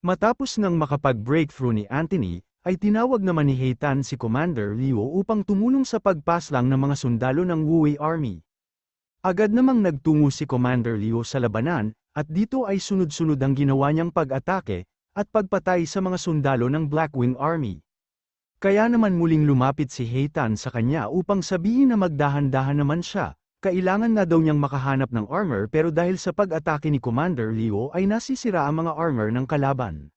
Matapos ngang makapag-breakthrough ni Anthony, ay tinawag naman ni Heitan si Commander Liu upang tumulong sa pagpaslang ng mga sundalo ng Wu Army. Agad namang nagtungo si Commander Liu sa labanan, at dito ay sunod-sunod ang ginawa niyang pag-atake, at pagpatay sa mga sundalo ng Blackwing Army. Kaya naman muling lumapit si Heitan sa kanya upang sabihin na magdahan-dahan naman siya, kailangan na daw niyang makahanap ng armor pero dahil sa pag-atake ni Commander Liu ay nasisira ang mga armor ng kalaban.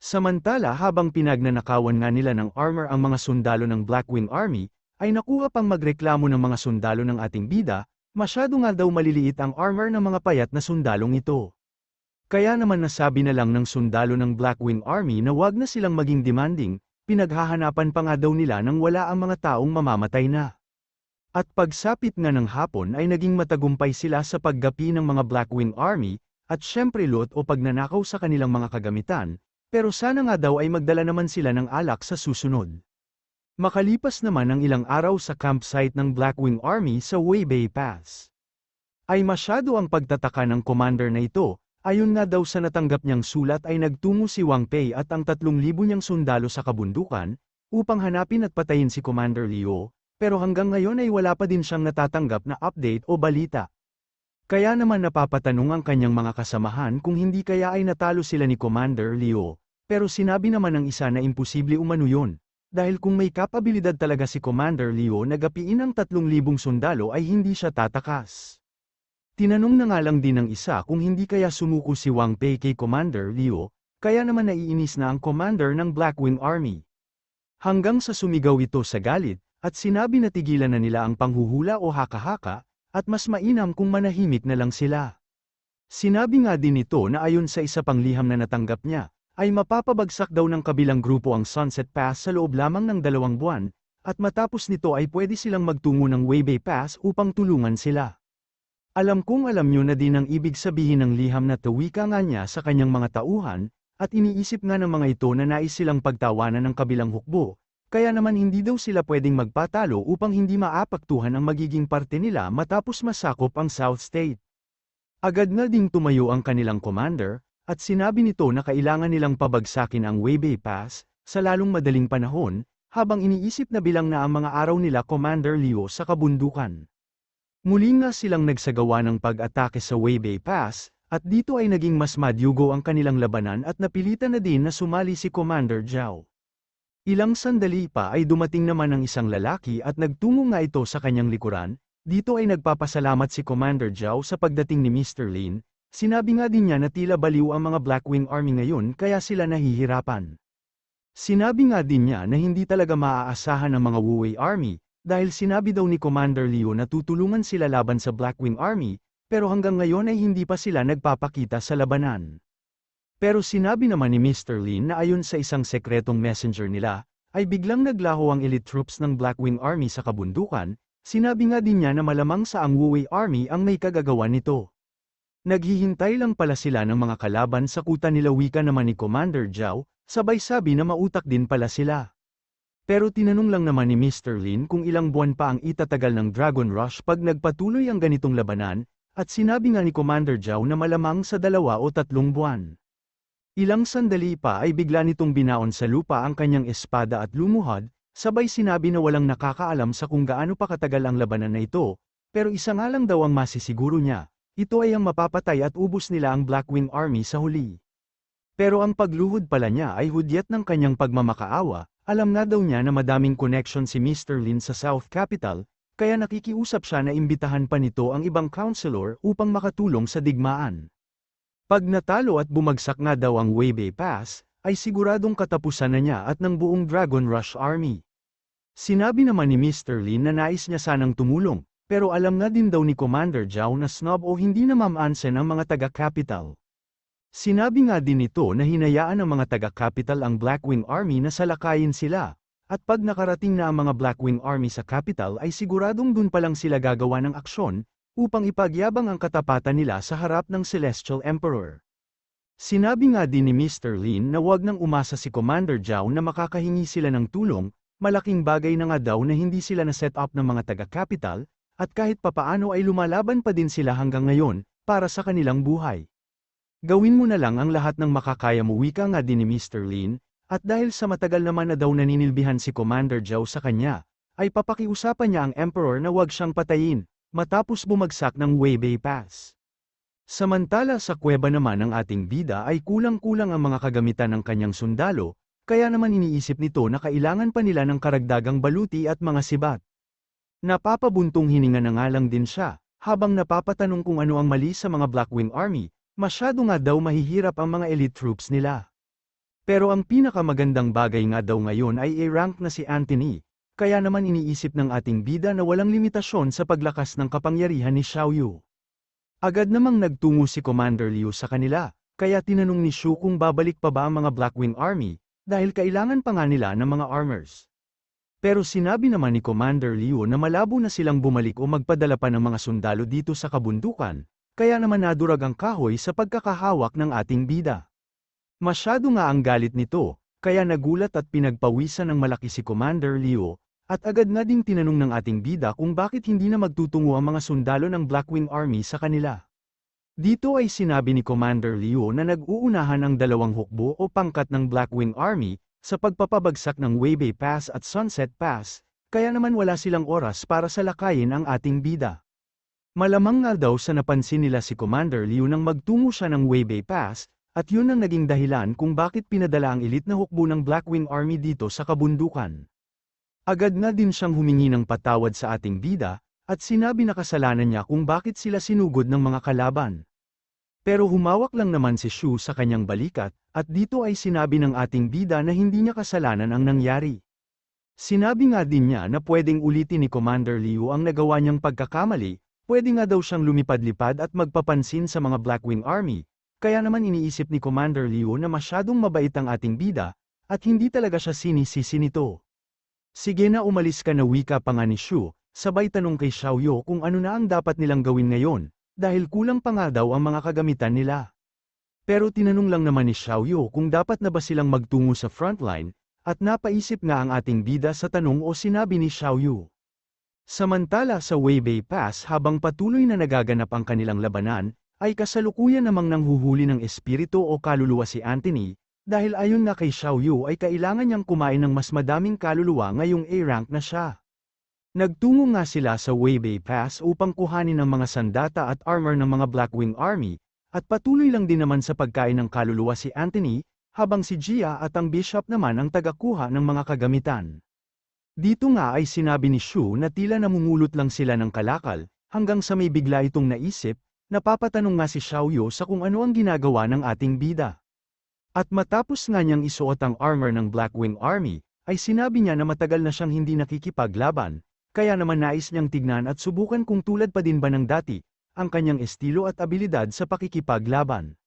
Samantala habang pinagnanakawan nga nila ng armor ang mga sundalo ng Blackwing Army, ay nakuha pang magreklamo ng mga sundalo ng ating bida, masyado nga daw maliliit ang armor ng mga payat na sundalong ito. Kaya naman nasabi na lang ng sundalo ng Blackwing Army na wag na silang maging demanding, pinaghahanapan pa nga daw nila nang wala ang mga taong mamamatay na. At pagsapit nga ng hapon ay naging matagumpay sila sa paggapi ng mga Blackwing Army, at syempre loot o pagnanakaw sa kanilang mga kagamitan, pero sana nga daw ay magdala naman sila ng alak sa susunod. Makalipas naman ang ilang araw sa campsite ng Blackwing Army sa Weibei Pass. Ay masyado ang pagtataka ng commander na ito, ayon nga daw sa natanggap niyang sulat ay nagtungo si Wang Pei at ang 3,000 niyang sundalo sa kabundukan, upang hanapin at patayin si Commander Liu, pero hanggang ngayon ay wala pa din siyang natatanggap na update o balita. Kaya naman napapatanong ang kanyang mga kasamahan kung hindi kaya ay natalo sila ni Commander Liu, pero sinabi naman ng isa na imposible umano yun, dahil kung may kapabilidad talaga si Commander Liu na gapiin ang 3,000 sundalo ay hindi siya tatakas. Tinanong na nga lang din ng isa kung hindi kaya sumuko si Wang Pei kay Commander Liu, kaya naman naiinis na ang commander ng Blackwing Army. Hanggang sa sumigaw ito sa galit, at sinabi na tigilan na nila ang panghuhula o haka-haka, at mas mainam kung manahimik na lang sila. Sinabi nga din ito na ayon sa isa pang liham na natanggap niya, ay mapapabagsak daw ng kabilang grupo ang Sunset Pass sa loob lamang ng 2 buwan, at matapos nito ay pwede silang magtungo ng Weibei Pass upang tulungan sila. Alam kong alam nyo na din ang ibig sabihin ng liham na tawika nga niya sa kanyang mga tauhan, at iniisip nga ng mga ito na nais silang pagtawanan ng kabilang hukbo, kaya naman hindi daw sila pwedeng magpatalo upang hindi maapektuhan ang magiging parte nila matapos masakop ang South State. Agad na ding tumayo ang kanilang commander, at sinabi nito na kailangan nilang pabagsakin ang Weibei Pass, sa lalong madaling panahon, habang iniisip na bilang na ang mga araw nila Commander Liu sa kabundukan. Muli nga silang nagsagawa ng pag-atake sa Weibei Pass, at dito ay naging mas madyugo ang kanilang labanan at napilitan na din na sumali si Commander Zhao. Ilang sandali pa ay dumating naman ang isang lalaki at nagtungo nga ito sa kanyang likuran, dito ay nagpapasalamat si Commander Zhao sa pagdating ni Mr. Lin, sinabi nga din niya na tila baliw ang mga Blackwing Army ngayon kaya sila nahihirapan. Sinabi nga din niya na hindi talaga maaasahan ang mga Wu Army, dahil sinabi daw ni Commander Liu na tutulungan sila laban sa Blackwing Army, pero hanggang ngayon ay hindi pa sila nagpapakita sa labanan. Pero sinabi naman ni Mr. Lin na ayon sa isang sekretong messenger nila, ay biglang naglaho ang elite troops ng Blackwing Army sa kabundukan, sinabi nga din niya na malamang sa ang Wu Army ang may kagagawan nito. Naghihintay lang pala sila ng mga kalaban sa kuta nila, wika naman ni Commander Zhao, sabay sabi na mautak din pala sila. Pero tinanong lang naman ni Mr. Lin kung ilang buwan pa ang itatagal ng Dragon Rush pag nagpatuloy ang ganitong labanan, at sinabi nga ni Commander Zhao na malamang sa 2 o 3 buwan. Ilang sandali pa ay bigla nitong binaon sa lupa ang kanyang espada at lumuhod, sabay sinabi na walang nakakaalam sa kung gaano pa katagal ang labanan na ito, pero isa nga lang daw ang masisiguro niya, ito ay ang mapapatay at ubos nila ang Blackwing Army sa huli. Pero ang pagluhod pala niya ay hudyat ng kanyang pagmamakaawa, alam nga daw niya na madaming connection si Mr. Lin sa South Capital, kaya nakikiusap siya na imbitahan pa nito ang ibang counselor upang makatulong sa digmaan. Pag natalo at bumagsak nga daw ang Weibei Pass, ay siguradong katapusan na niya at ng buong Dragon Rush Army. Sinabi naman ni Mr. Lin na nais niya sanang tumulong, pero alam nga din daw ni Commander Zhao na snob o hindi na mamansin ang mga taga-capital. Sinabi nga din nito na hinayaan ng mga taga-capital ang Blackwing Army na salakayin sila, at pag nakarating na ang mga Blackwing Army sa capital ay siguradong dun pa lang sila gagawa ng aksyon, upang ipagyabang ang katapatan nila sa harap ng Celestial Emperor. Sinabi nga din ni Mr. Lin na wag nang umasa si Commander Zhao na makakahingi sila ng tulong, malaking bagay na nga daw na hindi sila na-set up ng mga taga-capital, at kahit papaano ay lumalaban pa din sila hanggang ngayon, para sa kanilang buhay. Gawin mo na lang ang lahat ng makakaya mo, wika nga din ni Mr. Lin, at dahil sa matagal naman na daw naninilbihan si Commander Zhao sa kanya, ay papakiusapan niya ang Emperor na huwag siyang patayin, matapos bumagsak ng Weibei Pass. Samantala sa kuweba naman ng ating bida ay kulang-kulang ang mga kagamitan ng kanyang sundalo, kaya naman iniisip nito na kailangan pa nila ng karagdagang baluti at mga sibat. Napapabuntong hininga na nga lang din siya, habang napapatanong kung ano ang mali sa mga Blackwing Army, masyado nga daw mahihirap ang mga elite troops nila. Pero ang pinakamagandang bagay nga daw ngayon ay A-rank na si Anthony, kaya naman iniisip ng ating bida na walang limitasyon sa paglakas ng kapangyarihan ni Xiao Yu. Agad namang nagtungo si Commander Liu sa kanila, kaya tinanong ni Shu kung babalik pa ba ang mga Blackwing Army, dahil kailangan pa nga nila ng mga armors. Pero sinabi naman ni Commander Liu na malabo na silang bumalik o magpadala pa ng mga sundalo dito sa kabundukan, kaya naman nadurag ang kahoy sa pagkakahawak ng ating bida. Masyado nga ang galit nito, kaya nagulat at pinagpawisan ng malaki si Commander Liu, at agad na ding tinanong ng ating bida kung bakit hindi na magtutungo ang mga sundalo ng Blackwing Army sa kanila. Dito ay sinabi ni Commander Liu na nag-uunahan ang dalawang hukbo o pangkat ng Blackwing Army, sa pagpapabagsak ng Weibei Pass at Sunset Pass, kaya naman wala silang oras para salakayin ang ating bida. Malamang nga daw sa napansin nila si Commander Liu nang magtungo siya ng Weibei Pass, at yun ang naging dahilan kung bakit pinadala ang elite na hukbo ng Blackwing Army dito sa kabundukan. Agad na din siyang humingi ng patawad sa ating bida, at sinabi na kasalanan niya kung bakit sila sinugod ng mga kalaban. Pero humawak lang naman si Shu sa kanyang balikat, at dito ay sinabi ng ating bida na hindi niya kasalanan ang nangyari. Sinabi nga din niya na pwedeng ulitin ni Commander Liu ang nagawa niyang pagkakamali, pwede nga daw siyang lumipad-lipad at magpapansin sa mga Blackwing Army, kaya naman iniisip ni Commander Liu na masyadong mabait ang ating bida, at hindi talaga siya sinisisi nito. Sige na, umalis ka na, wika pa nga ni Shu, sabay tanong kay Xiao Yu kung ano na ang dapat nilang gawin ngayon, dahil kulang pa nga daw ang mga kagamitan nila. Pero tinanong lang naman ni Xiao Yu kung dapat na ba silang magtungo sa frontline, at napaisip nga ang ating bida sa tanong o sinabi ni Xiao Yu. Samantala sa Weibei Pass, habang patuloy na nagaganap ang kanilang labanan, ay kasalukuyan namang nanghuhuli ng espiritu o kaluluwa si Anthony, dahil ayon nga kay Xiao Yu ay kailangan niyang kumain ng mas madaming kaluluwa ngayong A-rank na siya. Nagtungo nga sila sa Weibei Pass upang kuhanin ang mga sandata at armor ng mga Blackwing Army, at patuloy lang din naman sa pagkain ng kaluluwa si Anthony, habang si Jia at ang Bishop naman ang tagakuha ng mga kagamitan. Dito nga ay sinabi ni Shu na tila namumulot lang sila ng kalakal, hanggang sa may bigla itong naisip, napapatanong nga si Xiao Yu sa kung ano ang ginagawa ng ating bida. At matapos nga niyang isuot ang armor ng Blackwing Army, ay sinabi niya na matagal na siyang hindi nakikipaglaban, kaya naman nais niyang tignan at subukan kung tulad pa din ba ng dati, ang kanyang estilo at abilidad sa pakikipaglaban.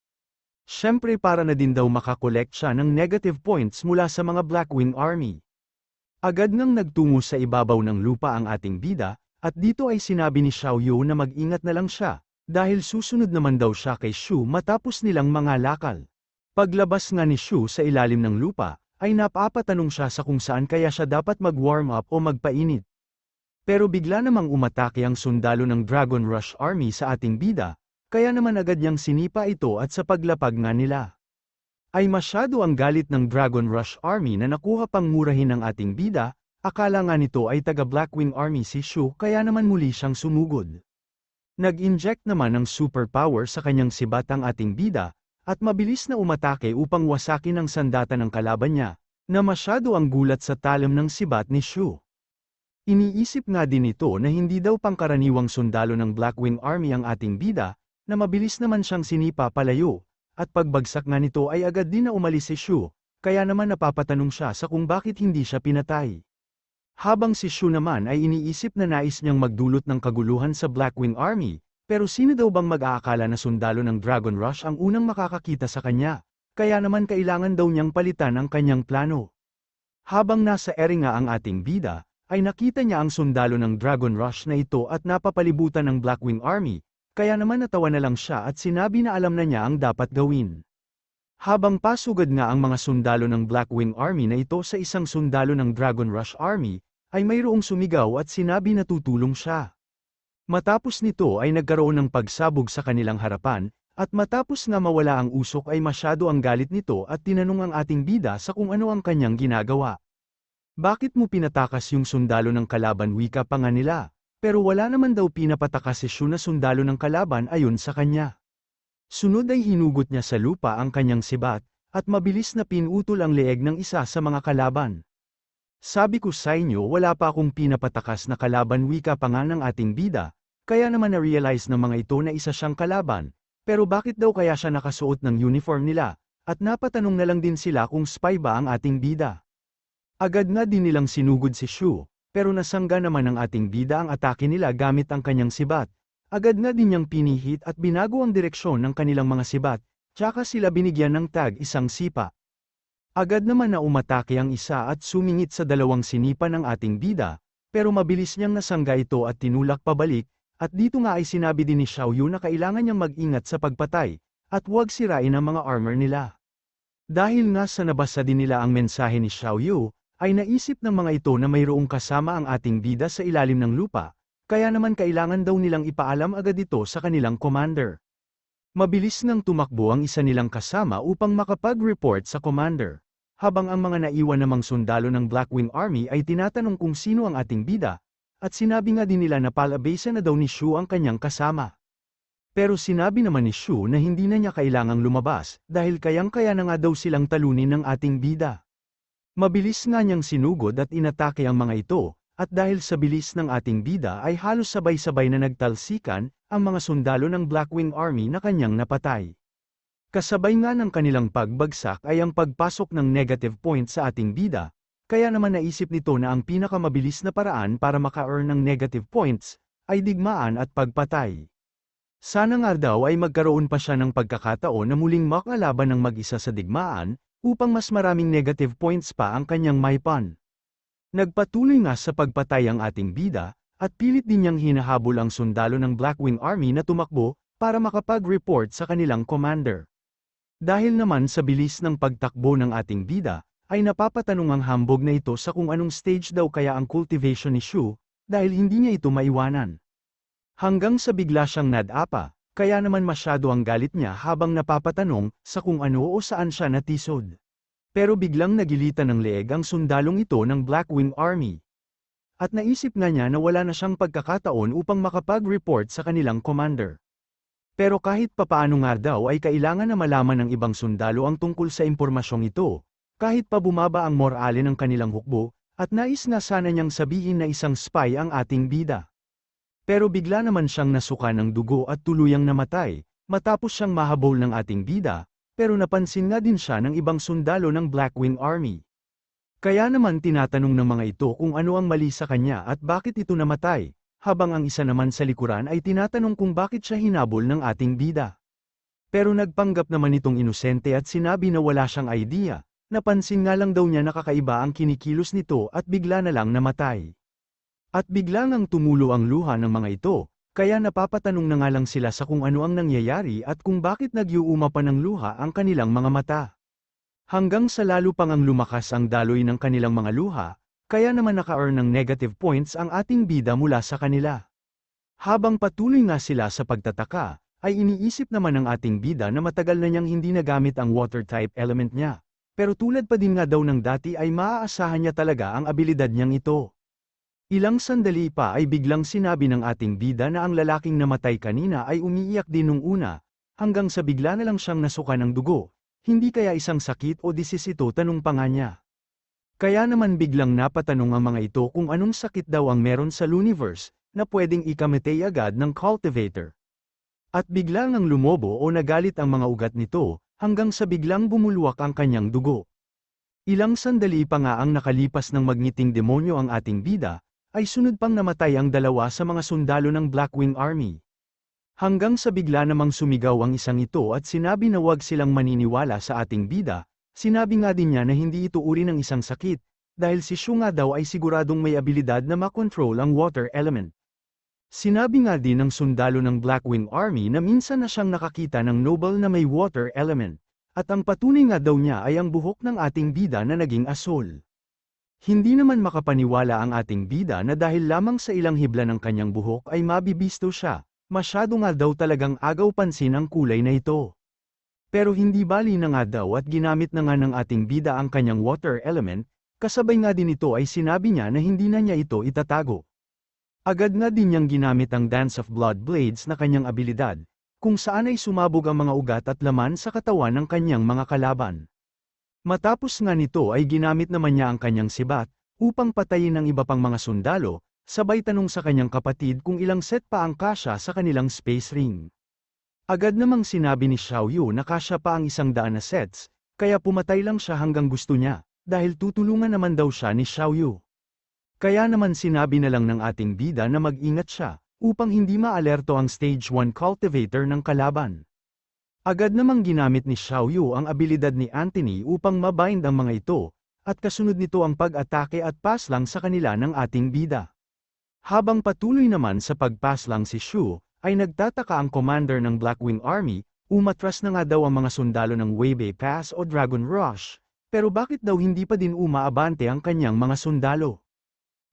Siyempre para na din daw makakolekt siya ng negative points mula sa mga Blackwing Army. Agad ngang nagtungo sa ibabaw ng lupa ang ating bida, at dito ay sinabi ni Xiao Yu na mag-ingat na lang siya, dahil susunod naman daw siya kay Shu matapos nilang mga lakal. Paglabas nga ni Shu sa ilalim ng lupa, ay napapatanong siya sa kung saan kaya siya dapat mag-warm up o magpainit. Pero bigla namang umatake ang sundalo ng Dragon Rush Army sa ating bida, kaya naman agad niyang sinipa ito at sa paglapag nga nila, ay masyado ang galit ng Dragon Rush Army na nakuha pang murahin ng ating bida, akala nga nito ay taga Blackwing Army si Shu kaya naman muli siyang sumugod. Nag-inject naman ng superpower sa kanyang sibat ang ating bida, at mabilis na umatake upang wasakin ang sandata ng kalaban niya, na masyado ang gulat sa talim ng sibat ni Shu. Iniisip nga din ito na hindi daw pangkaraniwang sundalo ng Blackwing Army ang ating bida, na mabilis naman siyang sinipa palayo, at pagbagsak nga nito ay agad din na umalis si Shu, kaya naman napapatanong siya sa kung bakit hindi siya pinatay. Habang si Shu naman ay iniisip na nais niyang magdulot ng kaguluhan sa Blackwing Army, pero sino daw bang mag-aakala na sundalo ng Dragon Rush ang unang makakakita sa kanya, kaya naman kailangan daw niyang palitan ang kanyang plano. Habang nasa ere nga ang ating bida, ay nakita niya ang sundalo ng Dragon Rush na ito at napapalibutan ng Blackwing Army, kaya naman natawa na lang siya at sinabi na alam na niya ang dapat gawin. Habang pasugad nga ang mga sundalo ng Blackwing Army na ito sa isang sundalo ng Dragon Rush Army, ay mayroong sumigaw at sinabi na tutulong siya. Matapos nito ay nagkaroon ng pagsabog sa kanilang harapan, At matapos nga mawala ang usok ay masyado ang galit nito at tinanong ang ating bida sa kung ano ang kanyang ginagawa. Bakit mo pinatakas yung sundalo ng kalaban, wika pa nga nila, pero wala naman daw pinapatakas si Shu na sundalo ng kalaban ayon sa kanya. Sunod ay hinugot niya sa lupa ang kanyang sibat, at mabilis na pinutol ang leeg ng isa sa mga kalaban. Sabi ko sa inyo wala pa akong pinapatakas na kalaban, wika pa nga ng ating bida, kaya naman na-realize ng mga ito na isa siyang kalaban, pero bakit daw kaya siya nakasuot ng uniform nila, at napatanong na lang din sila kung spy ba ang ating bida. Agad na din nilang sinugod si Shu, pero nasangga naman ng ating bida ang atake nila gamit ang kanyang sibat. Agad na din niyang pinihit at binago ang direksyon ng kanilang mga sibat, tsaka sila binigyan ng tag isang sipa. Agad naman na umatake ang isa at sumingit sa dalawang sinipa ng ating bida, pero mabilis niyang nasangga ito at tinulak pabalik, at dito nga ay sinabi din ni Xiaoyu na kailangan niyang mag-ingat sa pagpatay, at huwag sirain ang mga armor nila. Dahil nga sa nabasa din nila ang mensahe ni Xiaoyu, ay naisip ng mga ito na mayroong kasama ang ating bida sa ilalim ng lupa, kaya naman kailangan daw nilang ipaalam agad ito sa kanilang commander. Mabilis ngang tumakbo ang isa nilang kasama upang makapag-report sa commander, habang ang mga naiwan namang sundalo ng Blackwing Army ay tinatanong kung sino ang ating bida, at sinabi nga din nila na palabasa na daw ni Shu ang kanyang kasama. Pero sinabi naman ni Shu na hindi na niya kailangang lumabas, dahil kayang-kaya na nga daw silang talunin ng ating bida. Mabilis nga niyang sinugod at inatake ang mga ito, at dahil sa bilis ng ating bida ay halos sabay-sabay na nagtalsikan ang mga sundalo ng Blackwing Army na kanyang napatay. Kasabay nga ng kanilang pagbagsak ay ang pagpasok ng negative point sa ating bida, kaya naman naisip nito na ang pinakamabilis na paraan para maka-earn ng negative points ay digmaan at pagpatay. Sana nga daw ay magkaroon pa siya ng pagkakataon na muling makalaban ng mag-isa sa digmaan, upang mas maraming negative points pa ang kanyang maipan. Nagpatuloy nga sa pagpatay ang ating bida, at pilit din niyang hinahabol ang sundalo ng Blackwing Army na tumakbo, para makapag-report sa kanilang commander. Dahil naman sa bilis ng pagtakbo ng ating bida, ay napapatanong ang hambog na ito sa kung anong stage daw kaya ang cultivation ni Shu, dahil hindi niya ito maiwanan. Hanggang sa bigla siyang nadapa, kaya naman masyado ang galit niya habang napapatanong sa kung ano o saan siya natisod. Pero biglang nagilitan ng leeg ang sundalong ito ng Blackwing Army. At naisip nga niya na wala na siyang pagkakataon upang makapag-report sa kanilang commander. Pero kahit papaano nga daw ay kailangan na malaman ng ibang sundalo ang tungkol sa impormasyong ito, kahit pa bumaba ang morale ng kanilang hukbo, at nais nga sana niyang sabihin na isang spy ang ating bida. Pero bigla naman siyang nasuka ng dugo at tuluyang namatay, matapos siyang mahabol ng ating bida, pero napansin nga din siya ng ibang sundalo ng Blackwing Army. Kaya naman tinatanong ng mga ito kung ano ang mali sa kanya at bakit ito namatay, habang ang isa naman sa likuran ay tinatanong kung bakit siya hinabol ng ating bida. Pero nagpanggap naman itong inosente at sinabi na wala siyang idea, napansin nga lang daw niya nakakaiba ang kinikilos nito at bigla na lang namatay. At bigla ngang tumulo ang luha ng mga ito, kaya napapatanong na nga lang sila sa kung ano ang nangyayari at kung bakit nagyuuma pa ng luha ang kanilang mga mata. Hanggang sa lalo pang ang lumakas ang daloy ng kanilang mga luha, kaya naman naka-earn ng negative points ang ating bida mula sa kanila. Habang patuloy nga sila sa pagtataka, ay iniisip naman ng ating bida na matagal na niyang hindi nagamit ang water type element niya. Pero tulad pa din nga daw ng dati ay maaasahan niya talaga ang abilidad niyang ito. Ilang sandali pa ay biglang sinabi ng ating bida na ang lalaking namatay kanina ay umiiyak din nung una, hanggang sa bigla na lang siyang nasuka ng dugo, hindi kaya isang sakit o disease ito, tanong pa nga niya. Kaya naman biglang napatanong ang mga ito kung anong sakit daw ang meron sa Luniverse, na pwedeng ikamatay agad ng cultivator. At biglang ang lumobo o nagalit ang mga ugat nito, hanggang sa biglang bumulwak ang kanyang dugo. Ilang sandali pa nga ang nakalipas ng magniting demonyo ang ating bida, ay sunod pang namatay ang dalawa sa mga sundalo ng Blackwing Army. Hanggang sa bigla namang sumigaw ang isang ito at sinabi na huwag silang maniniwala sa ating bida, sinabi nga din niya na hindi ito uri ng isang sakit, dahil si Shu nga daw ay siguradong may abilidad na makontrol ang water element. Sinabi nga din ng sundalo ng Blackwing Army na minsan na siyang nakakita ng noble na may water element, at ang patunay nga daw niya ay ang buhok ng ating bida na naging asul. Hindi naman makapaniwala ang ating bida na dahil lamang sa ilang hibla ng kanyang buhok ay mabibisto siya, Masyado nga daw talagang agaw pansin ang kulay na ito. Pero hindi bali na nga daw at ginamit na nga ng ating bida ang kanyang water element, kasabay nga din ito ay sinabi niya na hindi na niya ito itatago. Agad nga din niyang ginamit ang Dance of Blood Blades na kanyang abilidad, kung saan ay sumabog ang mga ugat at laman sa katawan ng kanyang mga kalaban. Matapos nga nito ay ginamit naman niya ang kanyang sibat, upang patayin ang iba pang mga sundalo, sabay tanong sa kanyang kapatid kung ilang set pa ang kasya sa kanilang space ring. Agad namang sinabi ni Xiao Yu na kasya pa ang 100 na sets, kaya pumatay lang siya hanggang gusto niya, dahil tutulungan naman daw siya ni Xiao Yu. Kaya naman sinabi na lang ng ating bida na mag-ingat siya, upang hindi maalerto ang Stage 1 cultivator ng kalaban. Agad namang ginamit ni Xiao Yu ang abilidad ni Anthony upang mabind ang mga ito, at kasunod nito ang pag-atake at paslang sa kanila ng ating bida. Habang patuloy naman sa pagpaslang si Shu, ay nagtataka ang commander ng Blackwing Army, umatras na nga daw ang mga sundalo ng Weibei Pass o Dragon Rush, pero bakit daw hindi pa din umaabante ang kanyang mga sundalo?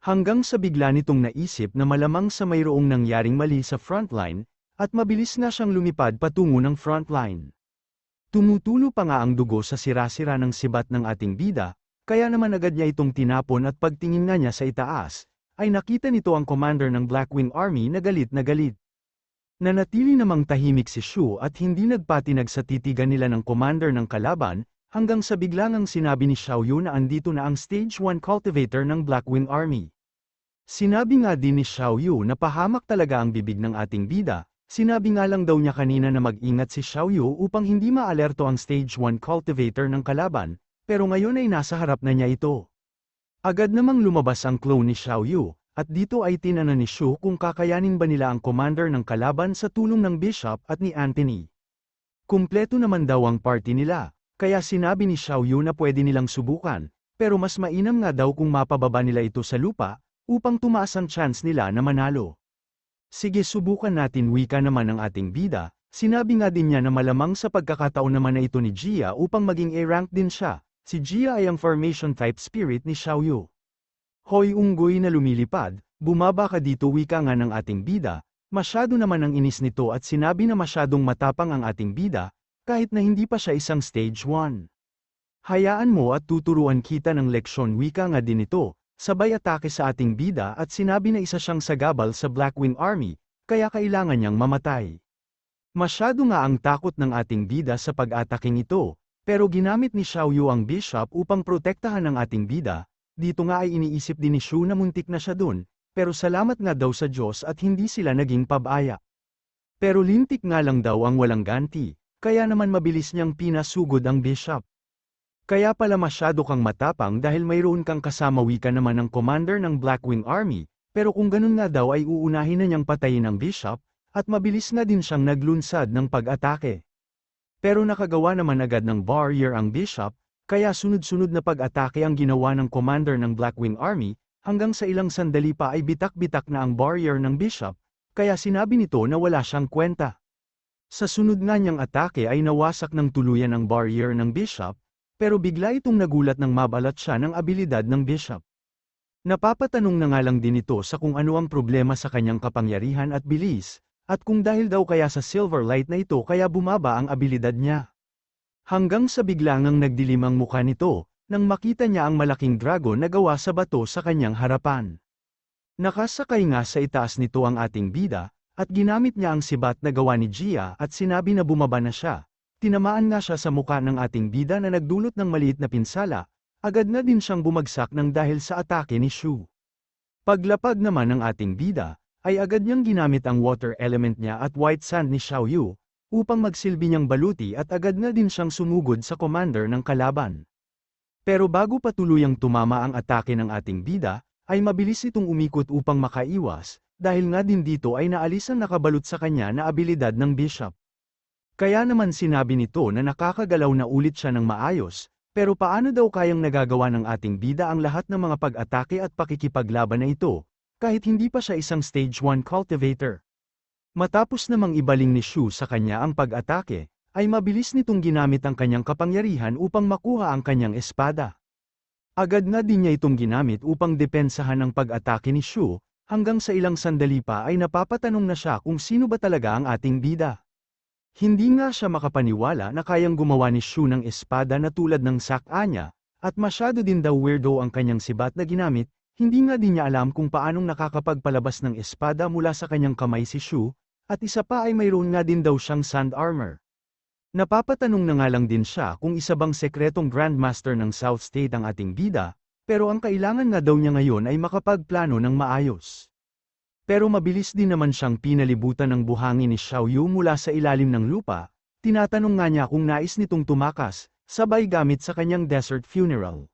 Hanggang sa bigla nitong naisip na malamang sa mayroong nangyaring mali sa frontline, at mabilis na siyang lumipad patungo ng frontline. Tumutulo pa nga ang dugo sa sira-sira ng sibat ng ating bida, kaya naman agad niya itong tinapon at pagtingin nga niya sa itaas, ay nakita nito ang commander ng Blackwing Army na galit na galit. Nanatili namang tahimik si Shu at hindi nagpatinag sa titigan nila ng commander ng kalaban, hanggang sa biglangang sinabi ni Xiao Yu na andito na ang Stage 1 cultivator ng Blackwing Army. Sinabi nga din ni Xiao Yu na pahamak talaga ang bibig ng ating bida, sinabi nga lang daw niya kanina na mag-ingat si Xiao Yu upang hindi maalerto ang Stage 1 cultivator ng kalaban, pero ngayon ay nasa harap na niya ito. Agad namang lumabas ang clone ni Xiao Yu, at dito ay tinanong ni Shu kung kakayanin ba nila ang commander ng kalaban sa tulong ng Bishop at ni Anthony. Kumpleto naman daw ang party nila. Kaya sinabi ni Xiao Yu na pwede nilang subukan, pero mas mainam nga daw kung mapababa nila ito sa lupa, upang tumaas ang chance nila na manalo. Sige, subukan natin, wika naman ng ating bida. Sinabi nga din niya na malamang sa pagkakataon naman na ito ni Jia upang maging A-rank din siya. Si Jia ay ang formation type spirit ni Xiao Yu. Hoy unggoy na lumilipad, bumaba ka dito, wika nga ng ating bida. Masyado naman ang inis nito at sinabi na masyadong matapang ang ating bida, kahit na hindi pa siya isang Stage 1. Hayaan mo at tuturuan kita ng leksyon, wika nga din ito, sabay atake sa ating bida at sinabi na isa siyang sagabal sa Blackwing Army, kaya kailangan niyang mamatay. Masyado nga ang takot ng ating bida sa pag-ataking ito, pero ginamit ni Xiao Yu ang Bishop upang protektahan ang ating bida. Dito nga ay iniisip din ni Shu na muntik na siya dun, pero salamat nga daw sa Diyos at hindi sila naging pabaya. Pero lintik nga lang daw ang walang ganti. Kaya naman mabilis niyang pinasugod ang Bishop. Kaya pala masyado kang matapang dahil mayroon kang kasama, wika naman ng commander ng Blackwing Army, pero kung ganun nga daw ay uunahin na niyang patayin ang Bishop, at mabilis na din siyang naglunsad ng pag-atake. Pero nakagawa naman agad ng barrier ang Bishop, kaya sunod-sunod na pag-atake ang ginawa ng commander ng Blackwing Army, hanggang sa ilang sandali pa ay bitak-bitak na ang barrier ng Bishop, kaya sinabi nito na wala siyang kwenta. Sa sunod nga niyang atake ay nawasak ng tuluyan ang barrier ng Bishop, pero bigla itong nagulat nang mabalat siya ng abilidad ng Bishop. Napapatanong na nga lang din ito sa kung ano ang problema sa kanyang kapangyarihan at bilis, at kung dahil daw kaya sa silver light na ito kaya bumaba ang abilidad niya. Hanggang sa biglangang nagdilim ang mukha nito, nang makita niya ang malaking dragon na gawa sa bato sa kanyang harapan. Nakasakay nga sa itaas nito ang ating bida, at ginamit niya ang sibat na gawa ni Jia at sinabi na bumaba na siya. Tinamaan nga siya sa mukha ng ating bida na nagdulot ng maliit na pinsala, agad na din siyang bumagsak ng dahil sa atake ni Shu. Paglapag naman ng ating bida, ay agad niyang ginamit ang water element niya at white sand ni Xiao Yu, upang magsilbi niyang baluti at agad na din siyang sumugod sa commander ng kalaban. Pero bago pa tuluyang tumama ang atake ng ating bida, ay mabilis itong umikot upang makaiwas, dahil nga din dito ay naalis ang nakabalot sa kanya na abilidad ng Bishop. Kaya naman sinabi nito na nakakagalaw na ulit siya ng maayos, pero paano daw kayang nagagawa ng ating bida ang lahat ng mga pag-atake at pakikipaglaban na ito, kahit hindi pa siya isang Stage 1 cultivator. Matapos namang ibaling ni Shu sa kanya ang pag-atake, ay mabilis nitong ginamit ang kanyang kapangyarihan upang makuha ang kanyang espada. Agad na din niya itong ginamit upang depensahan ang pag-atake ni Shu, Hanggang sa ilang sandali pa ay napapatanong na siya kung sino ba talaga ang ating bida. Hindi nga siya makapaniwala na kayang gumawa ni Shu ng espada na tulad ng sak-anya, at masyado din daw weirdo ang kanyang sibat na ginamit, hindi nga din niya alam kung paanong nakakapagpalabas ng espada mula sa kanyang kamay si Shu, at isa pa ay mayroon nga din daw siyang sand armor. Napapatanong na nga lang din siya kung isa bang sekretong Grandmaster ng South State ang ating bida, pero ang kailangan nga daw niya ngayon ay makapagplano ng maayos. Pero mabilis din naman siyang pinalibutan ng buhangin ni Xiaoyu mula sa ilalim ng lupa, tinatanong nga niya kung nais nitong tumakas, sabay gamit sa kanyang desert funeral.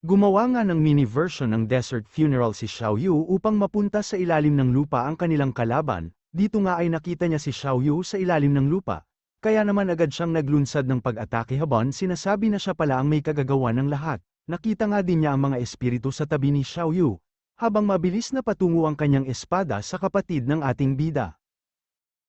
Gumawa nga ng mini version ng desert funeral si Xiaoyu upang mapunta sa ilalim ng lupa ang kanilang kalaban, dito nga ay nakita niya si Xiaoyu sa ilalim ng lupa, kaya naman agad siyang naglunsad ng pag-atake habang sinasabi na siya pala ang may kagagawa ng lahat. Nakita nga din niya ang mga espiritu sa tabi ni Xiaoyu, habang mabilis na patungo ang kanyang espada sa kapatid ng ating bida.